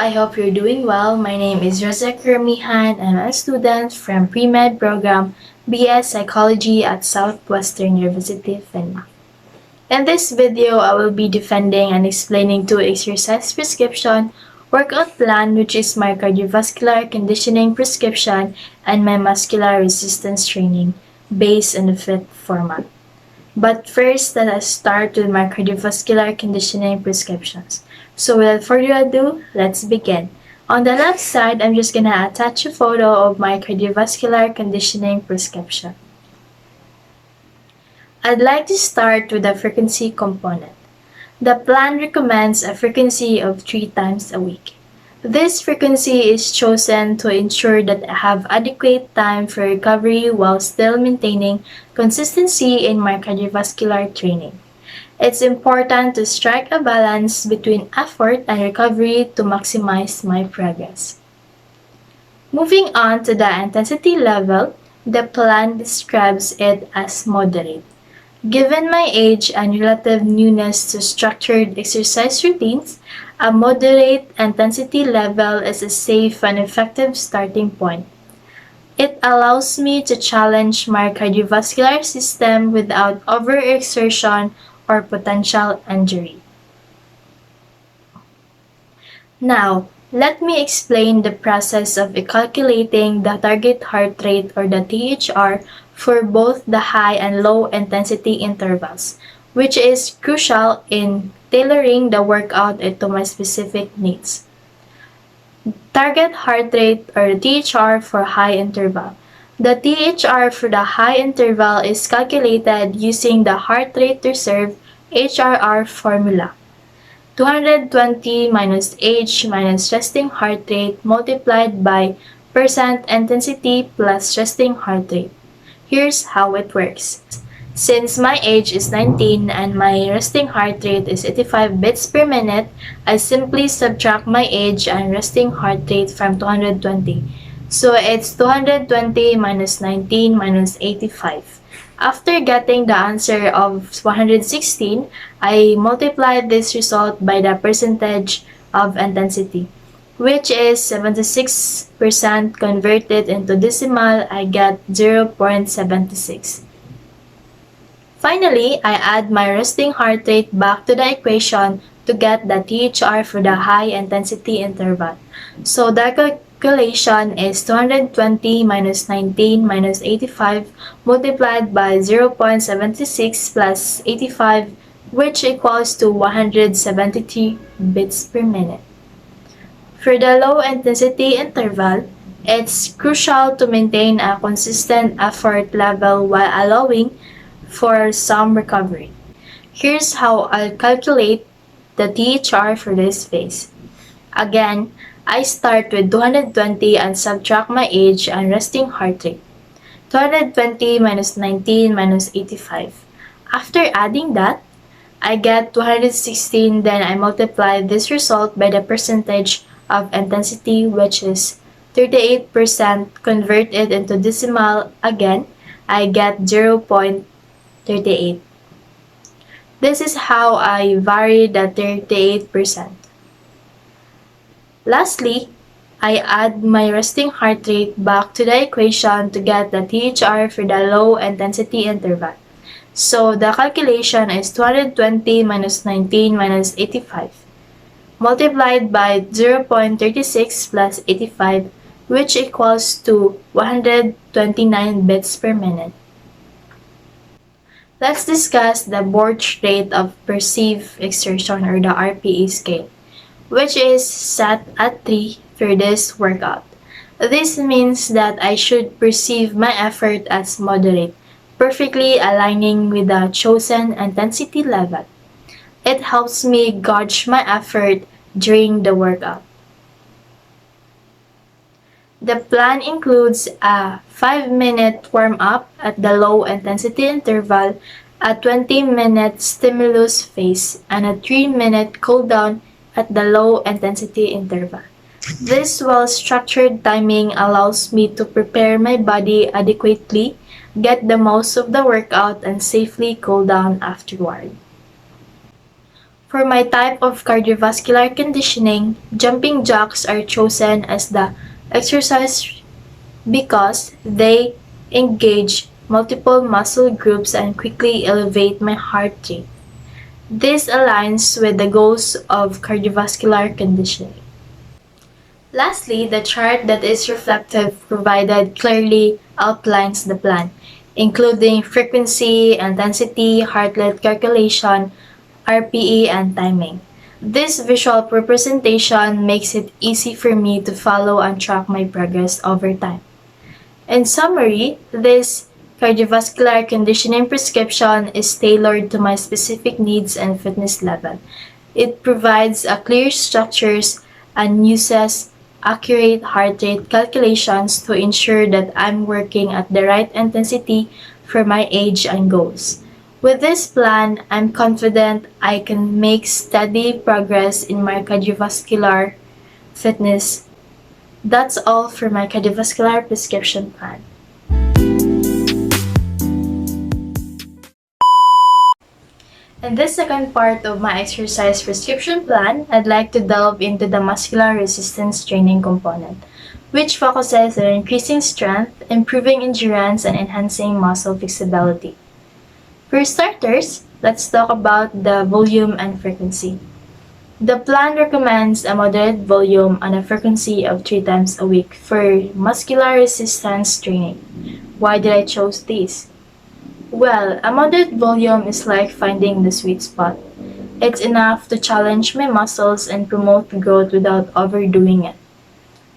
I hope you're doing well. My name is Rosa Kermihan. I'm a student from Pre-Med program BS Psychology at Southwestern University, Finland. In this video, I will be defending and explaining two exercise prescription, workout plan which is my cardiovascular conditioning prescription and my muscular resistance training based on the F.I.T.T format. But first, let us start with my cardiovascular conditioning prescriptions. So without further ado, let's begin. On the left side, I'm just gonna attach a photo of my cardiovascular conditioning prescription. I'd like to start with the frequency component. The plan recommends a frequency of 3 times a week. This frequency is chosen to ensure that I have adequate time for recovery while still maintaining consistency in my cardiovascular training. It's important to strike a balance between effort and recovery to maximize my progress. Moving on to the intensity level, the plan describes it as moderate. Given my age and relative newness to structured exercise routines, a moderate intensity level is a safe and effective starting point. It allows me to challenge my cardiovascular system without overexertion or potential injury. Now, let me explain the process of calculating the target heart rate or the THR for both the high and low intensity intervals, which is crucial in tailoring the workout to my specific needs. Target heart rate or THR for high interval. The THR for the high interval is calculated using the heart rate reserve HRR formula. 220 minus H minus resting heart rate multiplied by percent intensity plus resting heart rate. Here's how it works. Since my age is 19 and my resting heart rate is 85 beats per minute, I simply subtract my age and resting heart rate from 220. So it's 220 minus 19 minus 85. After getting the answer of 116, I multiply this result by the percentage of intensity, which is 76% converted into decimal. I get 0.76. Finally, I add my resting heart rate back to the equation to get the THR for the high intensity interval. So the calculation is 220 minus 19 minus 85 multiplied by 0.76 plus 85, which equals to 173 beats per minute. For the low intensity interval, it's crucial to maintain a consistent effort level while allowing for some recovery. Here's how I'll calculate the THR for this phase. Again, I start with 220 and subtract my age and resting heart rate. 220 minus 19 minus 85. After adding that, I get 216, then I multiply this result by the percentage of intensity, which is 38% converted into decimal. Again, I get 0.38. This is how I vary the 38%. Lastly, I add my resting heart rate back to the equation to get the THR for the low intensity interval. So the calculation is 220 minus 19 minus 85 multiplied by 0.36 plus 85, which equals to 129 beats per minute. Let's discuss the Borch rate of perceived exertion or the RPE scale, which is set at 3 for this workout. This means that I should perceive my effort as moderate, perfectly aligning with the chosen intensity level. It helps me gauge my effort during the workout. The plan includes a 5-minute warm-up at the low intensity interval, a 20-minute stimulus phase, and a 3-minute cool-down at the low intensity interval. This well-structured timing allows me to prepare my body adequately, get the most of the workout, and safely cool down afterward. For my type of cardiovascular conditioning, jumping jacks are chosen as the exercise because they engage multiple muscle groups and quickly elevate my heart rate. This aligns with the goals of cardiovascular conditioning. Lastly, the chart that is reflective provided clearly outlines the plan, including frequency, intensity, heart rate calculation, RPE, and timing. This visual representation makes it easy for me to follow and track my progress over time. In summary, this cardiovascular conditioning prescription is tailored to my specific needs and fitness level. It provides a clear structures and uses accurate heart rate calculations to ensure that I'm working at the right intensity for my age and goals. With this plan, I'm confident I can make steady progress in my cardiovascular fitness. That's all for my cardiovascular prescription plan. In this second part of my exercise prescription plan, I'd like to delve into the muscular resistance training component, which focuses on increasing strength, improving endurance, and enhancing muscle flexibility. For starters, let's talk about the volume and frequency. The plan recommends a moderate volume and a frequency of 3 times a week for muscular resistance training. Why did I choose this? Well, a moderate volume is like finding the sweet spot. It's enough to challenge my muscles and promote growth without overdoing it.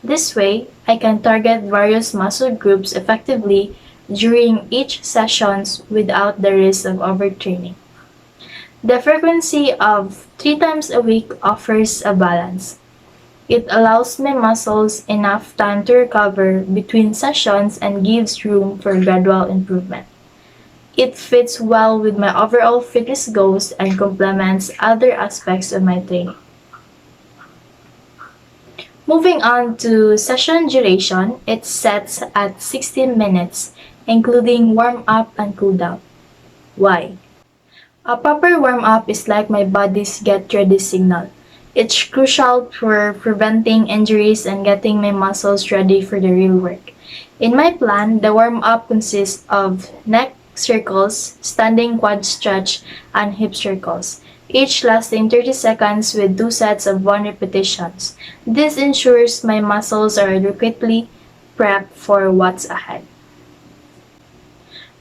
This way, I can target various muscle groups effectively during each sessions without the risk of overtraining. The frequency of 3 times a week offers a balance. It allows my muscles enough time to recover between sessions and gives room for gradual improvement. It fits well with my overall fitness goals and complements other aspects of my training. Moving on to session duration, it's set at 16 minutes, including warm-up and cool-down. Why? A proper warm-up is like my body's get-ready signal. It's crucial for preventing injuries and getting my muscles ready for the real work. In my plan, the warm-up consists of neck circles, standing quad stretch, and hip circles, each lasting 30 seconds with 2 sets of 1 repetitions. This ensures my muscles are adequately prepped for what's ahead.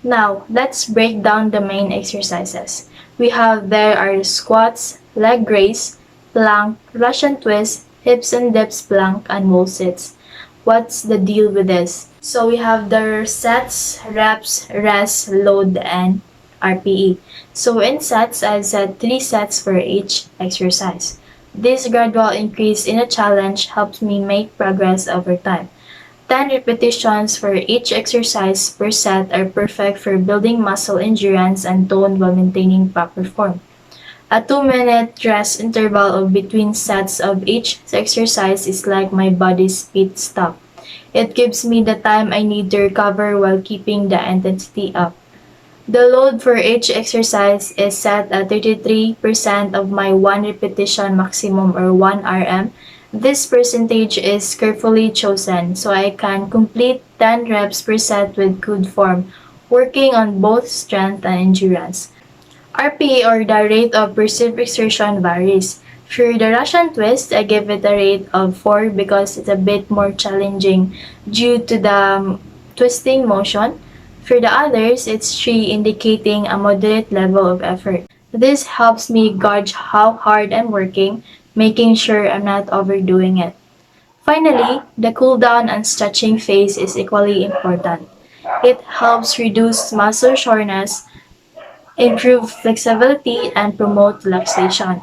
Now, let's break down the main exercises. There are squats, leg raise, plank, Russian twist, hips and dips plank, and wall sits. What's the deal with this? So we have the sets, reps, rest, load, and RPE. So in sets, I've set 3 sets for each exercise. This gradual increase in a challenge helps me make progress over time. 10 repetitions for each exercise per set are perfect for building muscle endurance and tone while maintaining proper form. A 2-minute rest interval of between sets of each exercise is like my body's pit stop. It gives me the time I need to recover while keeping the intensity up. The load for each exercise is set at 33% of my 1 repetition maximum or 1 RM. This percentage is carefully chosen so I can complete 10 reps per set with good form, working on both strength and endurance. RPE or the rate of perceived exertion varies. For the Russian twist, I give it a rate of 4 because it's a bit more challenging due to the twisting motion. For the others, it's 3 indicating a moderate level of effort. This helps me gauge how hard I'm working, making sure I'm not overdoing it. Finally, the cool down and stretching phase is equally important. It helps reduce muscle soreness, improve flexibility, and promote relaxation.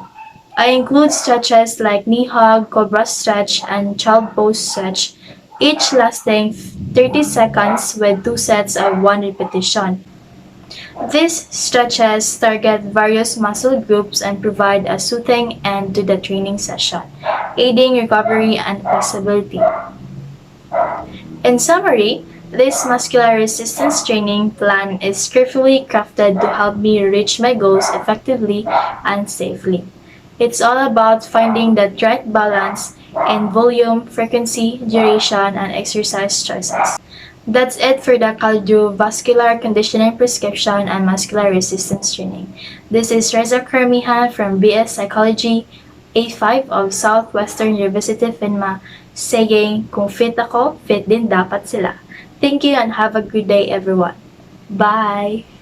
I include stretches like knee hug, cobra stretch, and child pose stretch, each lasting 30 seconds with 2 sets of 1 repetition. These stretches target various muscle groups and provide a soothing end to the training session, aiding recovery and flexibility. In summary, this muscular resistance training plan is carefully crafted to help me reach my goals effectively and safely. It's all about finding that right balance in volume, frequency, duration, and exercise choices. That's it for the cardiovascular conditioning prescription and muscular resistance training. This is Reza Kermihan from BS Psychology, A5 of Southwestern University FINMA, saying, kung fit ako, fit din dapat sila. Thank you and have a good day everyone. Bye!